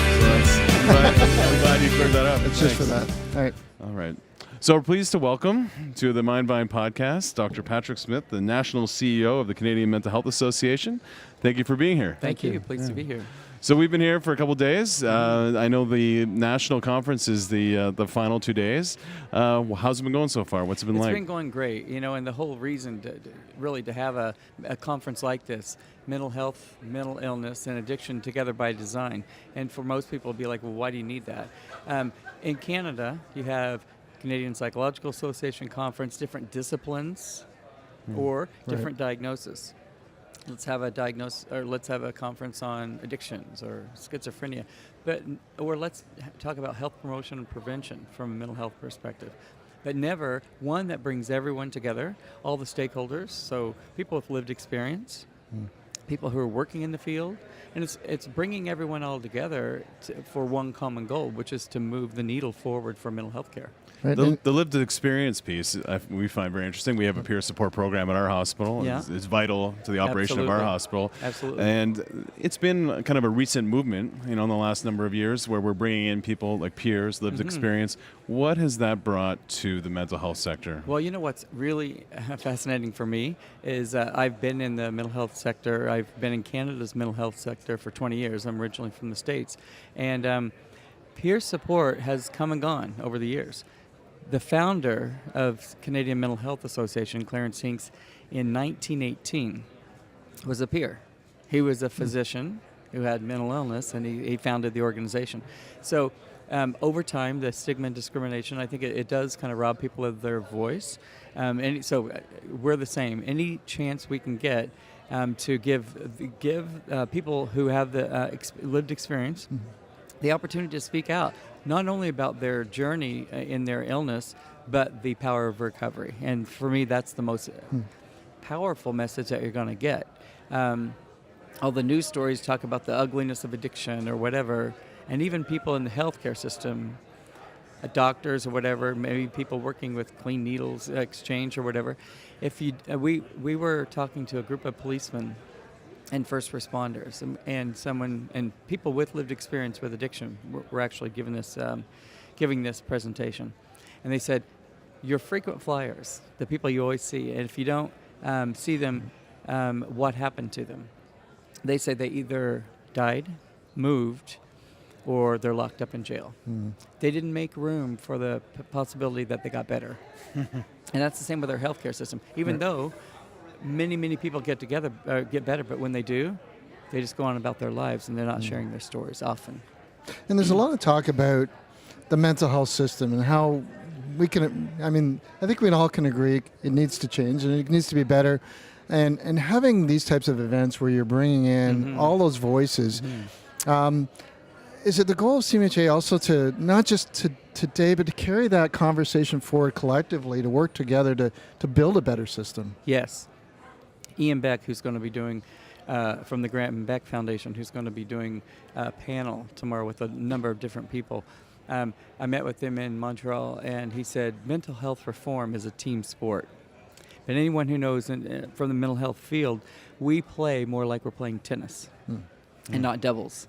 So I'm glad you cleared that up. It's just for that. All right. All right. So we're pleased to welcome to the Mindvine podcast Dr. Patrick Smith, the National CEO of the Canadian Mental Health Association. Thank you for being here. Thank you. Pleased to be here. So we've been here for a couple days. I know the national conference is the final 2 days. How's it been going so far? What's it been like? It's been going great, and the whole reason to have a conference like this, mental health, mental illness, and addiction together by design. And for most people, it'll be like, well, why do you need that? In Canada, you have Canadian Psychological Association conference, different disciplines or different diagnoses. Let's have a conference on addictions or schizophrenia, or let's talk about health promotion and prevention from a mental health perspective. But never one that brings everyone together, all the stakeholders, so people with lived experience, people who are working in the field, and it's bringing everyone all together for one common goal, which is to move the needle forward for mental health care. Right. The lived experience piece we find very interesting. We have a peer support program at our hospital. Yeah. It's vital to the operation of our hospital. Absolutely. And it's been kind of a recent movement, in the last number of years where we're bringing in people like peers, lived experience. What has that brought to the mental health sector? Well, what's really fascinating for me is I've been in the mental health sector. I've been in Canada's mental health sector for 20 years. I'm originally from the States. And peer support has come and gone over the years. The founder of Canadian Mental Health Association, Clarence Hinks, in 1918 was a peer. He was a physician who had mental illness, and he founded the organization. So over time, the stigma and discrimination, I think it does kind of rob people of their voice. And so we're the same. Any chance we can get to give people who have the lived experience the opportunity to speak out, not only about their journey in their illness, but the power of recovery. And for me, that's the most powerful message that you're going to get. All the news stories talk about the ugliness of addiction or whatever, and even people in the healthcare system, doctors or whatever, maybe people working with clean needles exchange or whatever. We were talking to a group of policemen and first responders, and people with lived experience with addiction were actually giving this presentation, and they said, "Your frequent flyers, the people you always see, and if you don't see them, what happened to them?" they say they either died, moved, or they're locked up in jail. They didn't make room for the possibility that they got better. And that's the same with our healthcare system. Even though many people get better, but when they do, they just go on about their lives and they're not sharing their stories often. And there's a lot of talk about the mental health system and how we can, I think we all can agree it needs to change and it needs to be better. And having these types of events where you're bringing in all those voices, is it the goal of CMHA also to not just today, but to carry that conversation forward collectively, to work together to build a better system? Yes. Ian Beck, who's going to be doing, from the Grant and Beck Foundation, who's going to be doing a panel tomorrow with a number of different people. I met with him in Montreal, and he said mental health reform is a team sport. But anyone who knows from the mental health field, we play more like we're playing tennis and not doubles.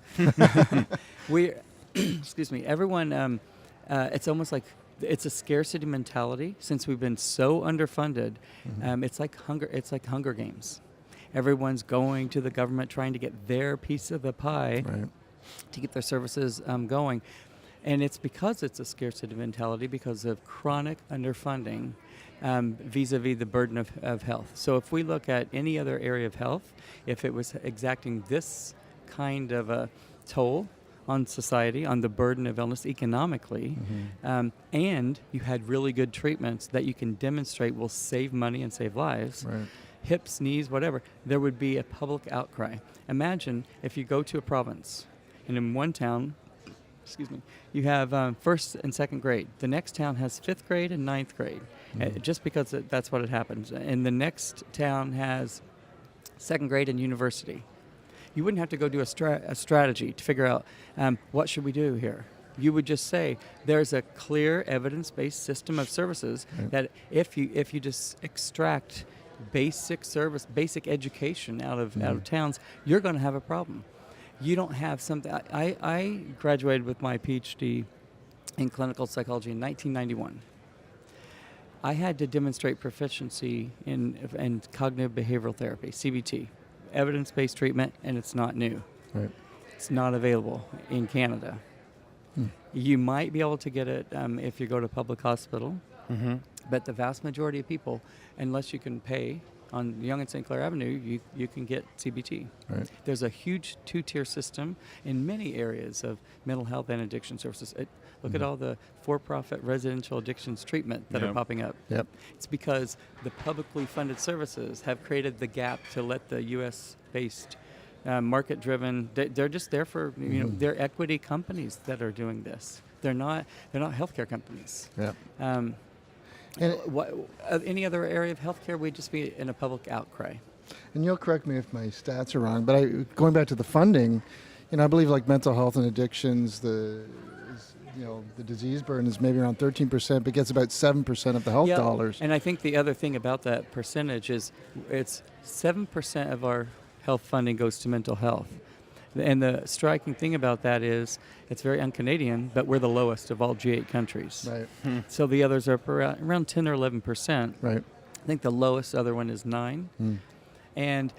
Excuse me, everyone, it's almost like it's a scarcity mentality since we've been so underfunded. It's like Hunger Games. Everyone's going to the government trying to get their piece of the pie to get their services going. And it's because it's a scarcity mentality because of chronic underfunding vis-a-vis the burden of health. So if we look at any other area of health, if it was exacting this kind of a toll on society, on the burden of illness economically, and you had really good treatments that you can demonstrate will save money and save lives, hips, knees, whatever, there would be a public outcry. Imagine if you go to a province and in one town, you have first and second grade. The next town has fifth grade and ninth grade, just because that's what it happens. And the next town has second grade and university. You wouldn't have to go do a strategy to figure out what should we do here. You would just say there's a clear evidence-based system of services that if you just extract basic service, basic education out of towns, you're going to have a problem. You don't have something. I graduated with my PhD in clinical psychology in 1991. I had to demonstrate proficiency in cognitive behavioral therapy, CBT, evidence-based treatment, and it's not new. It's not available in Canada. You might be able to get it if you go to a public hospital, but the vast majority of people, unless you can pay, on Yonge and St. Clair Avenue, you can get CBT. There's a huge two-tier system in many areas of mental health and addiction services. Look at all the for-profit residential addictions treatment that are popping up. It's because the publicly funded services have created the gap to let the U.S.-based market-driven. They're just there for they're equity companies that are doing this. They're not healthcare companies. And any other area of healthcare, we'd just be in a public outcry. And you'll correct me if my stats are wrong, but going back to the funding, I believe like mental health and addictions, the disease burden is maybe around 13%, but gets about 7% of the health dollars. And I think the other thing about that percentage is it's 7% of our health funding goes to mental health. And the striking thing about that is it's very un-Canadian, but we're the lowest of all G8 countries. So the others are around 10 or 11%. I think the lowest other one is 9. And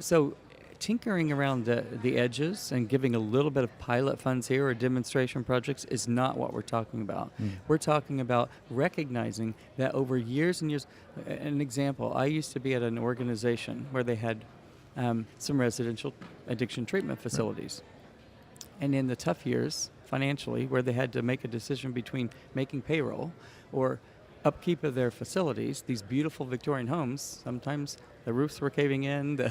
so tinkering around the edges and giving a little bit of pilot funds here or demonstration projects is not what we're talking about. We're talking about recognizing that over years and years. An example, I used to be at an organization where they had some residential addiction treatment facilities. And in the tough years, financially, where they had to make a decision between making payroll or upkeep of their facilities, these beautiful Victorian homes, sometimes the roofs were caving in,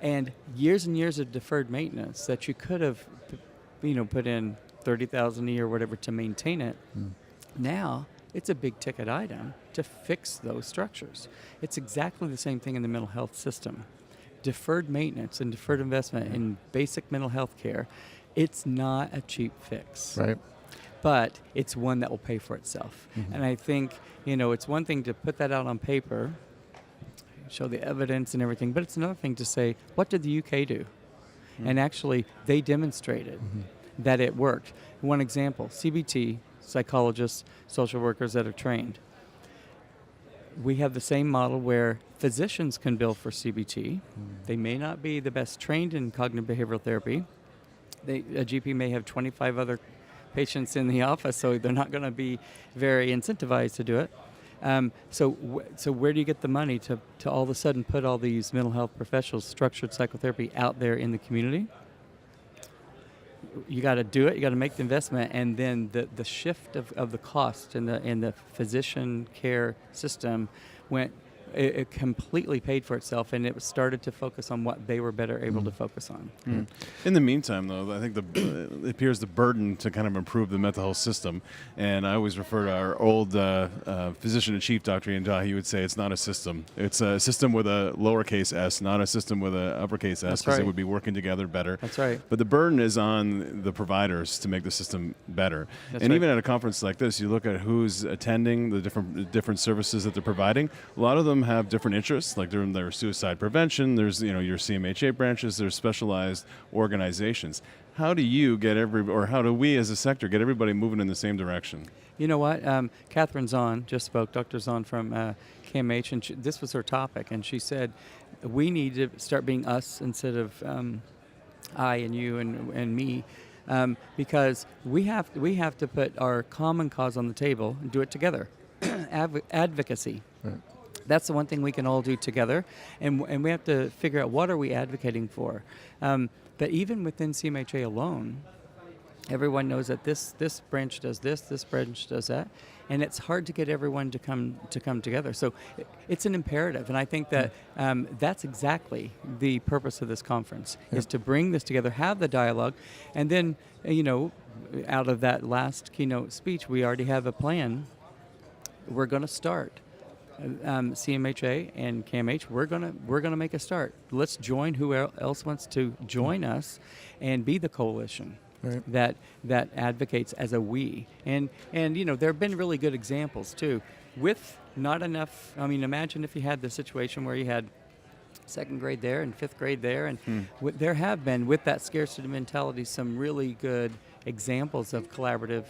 and years of deferred maintenance that you could have, put in $30,000 a year or whatever to maintain it. Now, it's a big ticket item to fix those structures. It's exactly the same thing in the mental health system. Deferred maintenance and deferred investment in basic mental health care, it's not a cheap fix. But it's one that will pay for itself. And I think, it's one thing to put that out on paper, show the evidence and everything, but it's another thing to say, what did the UK do? And actually, they demonstrated that it worked. One example, CBT, psychologists, social workers that are trained. We have the same model where physicians can bill for CBT. They may not be the best trained in cognitive behavioral therapy. A GP may have 25 other patients in the office, so they're not going to be very incentivized to do it. So where do you get the money to all of a sudden put all these mental health professionals, structured psychotherapy out there in the community? You got to do it. You got to make the investment, and then the shift of the cost in the physician care system it completely paid for itself, and it started to focus on what they were better able to focus on. In the meantime, though, I think it appears the burden to kind of improve the mental health system, and I always refer to our old physician-in-chief, Dr. Ian Dahl. He would say it's not a system. It's a system with a lowercase s, not a system with an uppercase s, because they would be working together better. That's right. But the burden is on the providers to make the system better. Even at a conference like this, you look at who's attending, the different services that they're providing. A lot of them have different interests, like there's suicide prevention, there's your CMHA branches, there's specialized organizations. How do you get how do we as a sector get everybody moving in the same direction? You know what? Catherine Zahn just spoke, Dr. Zahn from CMH, and this was her topic, and she said, we need to start being us instead of I and you and me, because we have to put our common cause on the table and do it together. Advocacy. Right. That's the one thing we can all do together, and we have to figure out what are we advocating for. But even within CMHA alone, everyone knows that this branch does this branch does that, and it's hard to get everyone to come together. So it's an imperative, and I think that that's exactly the purpose of this conference, is to bring this together, have the dialogue, and then out of that last keynote speech, we already have a plan. We're going to start. CMHA and CAMH, we're gonna make a start. Let's join who else wants to join us, and be the coalition that advocates as a we. And there have been really good examples too. With not enough. I mean, imagine if you had the situation where you had second grade there and fifth grade there, and there have been, with that scarcity mentality, some really good examples of collaborative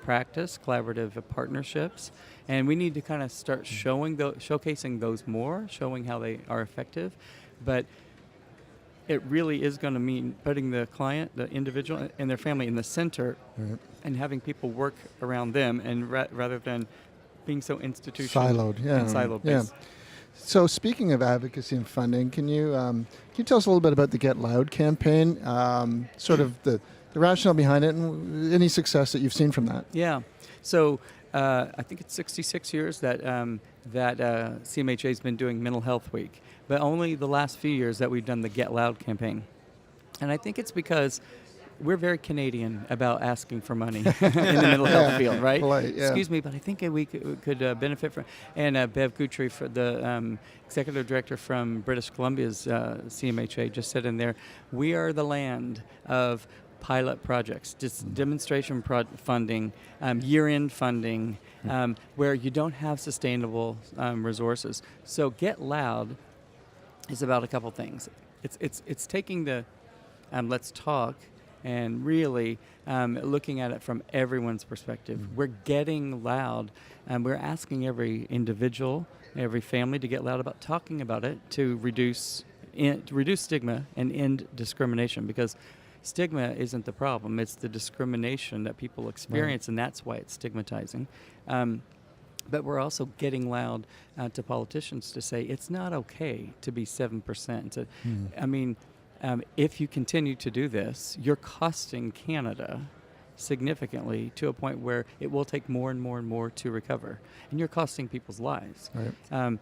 practice, collaborative partnerships, and we need to kind of start showcasing those more, showing how they are effective. But it really is going to mean putting the client, the individual, and their family in the center, and having people work around them, and rather than being so institutional siloed. Based. So speaking of advocacy and funding, can you tell us a little bit about the Get Loud campaign, sort of the rationale behind it, and any success that you've seen from that? Yeah. So I think it's 66 years that CMHA has been doing Mental Health Week, but only the last few years that we've done the Get Loud campaign. And I think it's because we're very Canadian about asking for money in the mental health field, right? Polite, Excuse me, but I think we could benefit from. And Bev Guthrie, for the executive director from British Columbia's CMHA, just said in there, we are the land of pilot projects, just demonstration funding, year-end funding, where you don't have sustainable resources. So Get Loud is about a couple things. It's taking the let's talk and really looking at it from everyone's perspective. We're getting loud, and we're asking every individual, every family to get loud about talking about it, to reduce stigma and end discrimination, because stigma isn't the problem, it's the discrimination that people experience, and that's why it's stigmatizing. But we're also getting loud to politicians to say it's not okay to be 7%. I mean, if you continue to do this, you're costing Canada significantly, to a point where it will take more and more and more to recover, and you're costing people's lives. Right.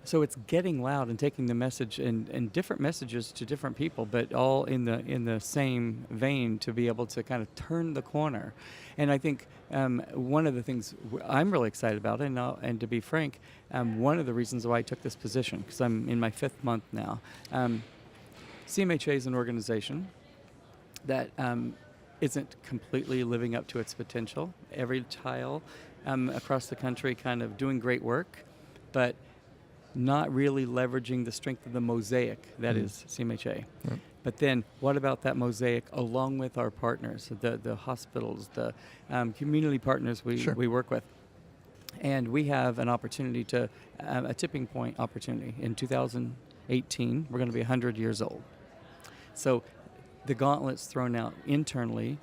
So it's getting loud and taking the message and different messages to different people, but all in the same vein, to be able to kind of turn the corner. And I think one of the things I'm really excited about, and to be frank, one of the reasons why I took this position, because I'm in my 5th month now. CMHA is an organization that isn't completely living up to its potential. Every tile across the country kind of doing great work, but not really leveraging the strength of the mosaic that is CMHA. Right. But then what about that mosaic along with our partners, the hospitals, the community partners we work with? And we have an opportunity to, a tipping point opportunity. In 2018, we're going to be 100 years old. So the gauntlet's thrown out internally.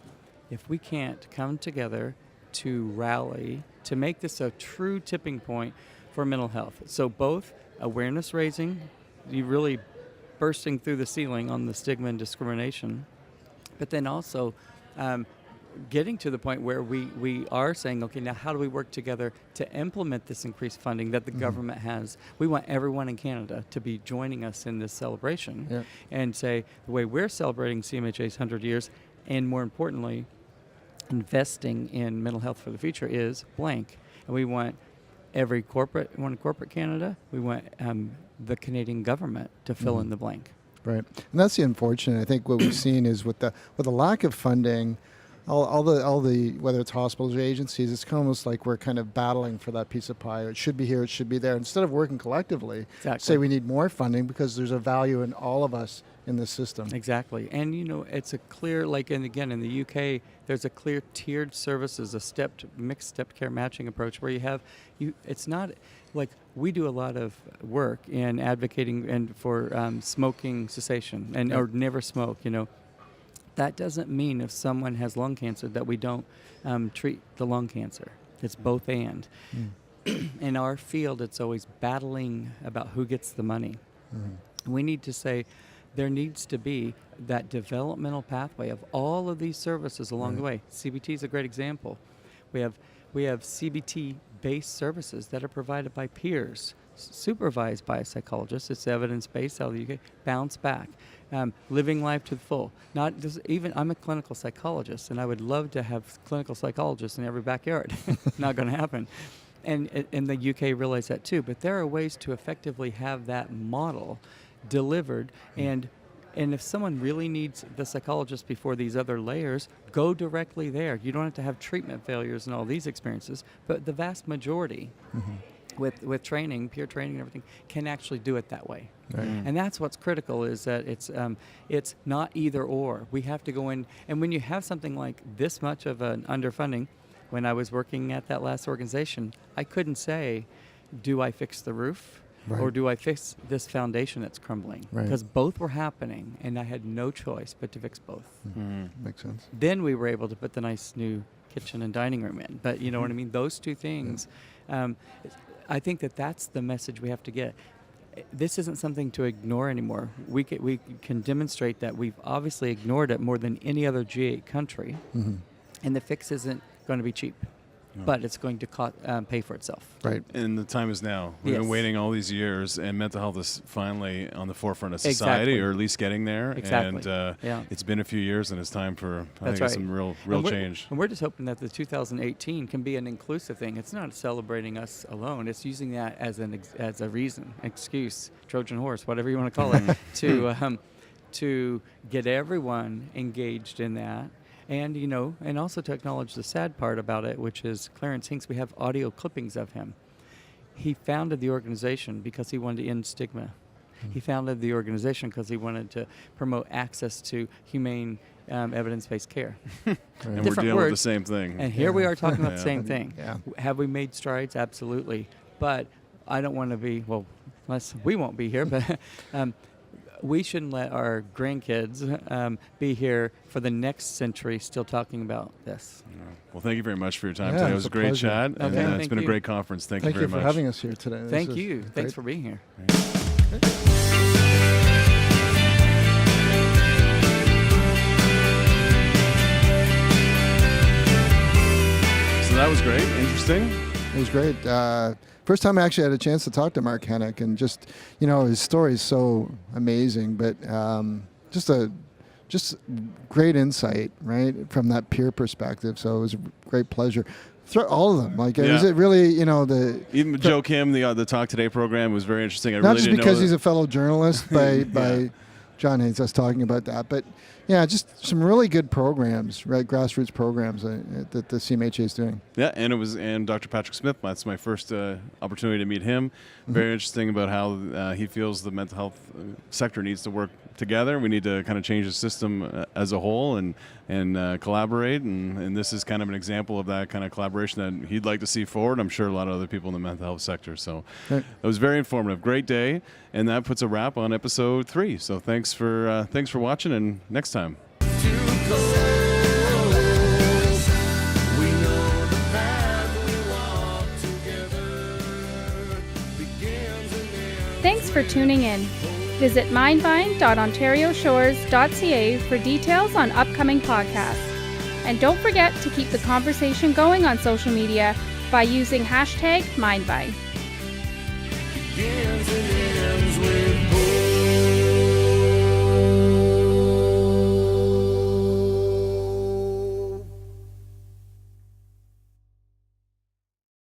If we can't come together to rally, to make this a true tipping point for mental health. So both awareness raising, you really bursting through the ceiling on the stigma and discrimination, but then also getting to the point where we are saying, okay, now how do we work together to implement this increased funding that the government has? We want everyone in Canada to be joining us in this celebration and say the way we're celebrating CMHA's 100 years, and more importantly, investing in mental health for the future is blank. And we want corporate Canada, we want the Canadian government to fill in the blank. Right, and that's the unfortunate. I think what we've seen is with the lack of funding, all the whether it's hospitals or agencies, it's almost like we're kind of battling for that piece of pie. It should be here, it should be there. Instead of working collectively, say we need more funding because there's a value in all of us in this system. Exactly, and it's a clear, and again in the UK, there's a clear tiered services, a mixed stepped care matching approach where it's not like we do a lot of work in advocating and for smoking cessation or never smoke. That doesn't mean if someone has lung cancer that we don't treat the lung cancer. It's both and. In our field, it's always battling about who gets the money. We need to say there needs to be that developmental pathway of all of these services along the way. CBT is a great example. We have CBT-based services that are provided by peers, supervised by a psychologist. It's evidence-based out of the UK. Bounce back. Living life to the full. I'm a clinical psychologist, and I would love to have clinical psychologists in every backyard. Not going to happen. And the UK realize that too. But there are ways to effectively have that model delivered. And if someone really needs the psychologist before these other layers, go directly there. You don't have to have treatment failures and all these experiences. But the vast majority, with training, peer training and everything, can actually do it that way. And that's what's critical, is that it's not either or. We have to go in, and when you have something like this much of an underfunding, when I was working at that last organization, I couldn't say, do I fix the roof or do I fix this foundation that's crumbling? Because both were happening, and I had no choice but to fix both. Makes sense. Then we were able to put the nice new kitchen and dining room in. But you know what I mean? Those two things, I think that's the message we have to get. This isn't something to ignore anymore. We can demonstrate that we've obviously ignored it more than any other G8 country, and the fix isn't going to be cheap, but it's going to pay for itself. Right. And the time is now. We've been waiting all these years, and mental health is finally on the forefront of society, or at least getting there. Exactly. And it's been a few years, and it's time for some real change. And we're just hoping that the 2018 can be an inclusive thing. It's not celebrating us alone. It's using that as a reason, excuse, Trojan horse, whatever you want to call it, to get everyone engaged in that. And, and also to acknowledge the sad part about it, which is Clarence Hinks. We have audio clippings of him. He founded the organization because he wanted to end stigma. He founded the organization because he wanted to promote access to humane, evidence-based care. And we're dealing with the same thing. And here we are talking about the same thing. Have we made strides? Absolutely. But I don't want to be, unless we won't be here, but we shouldn't let our grandkids be here for the next century still talking about this. Well, thank you very much for your time today. It was a great chat. Okay, and it's been a great conference. Thank you very much. Thank you for having us here today. Thank you. Thanks for being here. So that was great. Interesting. It was great. First time I actually had a chance to talk to Mark Henick, and just, his story is so amazing, but just great insight, right, from that peer perspective. So it was a great pleasure. All of them, was it really, even Joe Kim, the Talk Today program was very interesting. Not just because he's a fellow journalist by John Haynes, us talking about that, but Yeah, just some really good programs, right? Grassroots programs that the CMHA is doing. Yeah, and Dr. Patrick Smith. That's my first opportunity to meet him. Very interesting about how he feels the mental health sector needs to work together. We need to kind of change the system as a whole and collaborate. And this is kind of an example of that kind of collaboration that he'd like to see forward. I'm sure a lot of other people in the mental health sector. So it was very informative. Great day, and that puts a wrap on episode 3. So thanks for watching, and next time. Thanks for tuning in. Visit mindvine.ontarioshores.ca for details on upcoming podcasts. And don't forget to keep the conversation going on social media by using #MindVine. Begins and ends with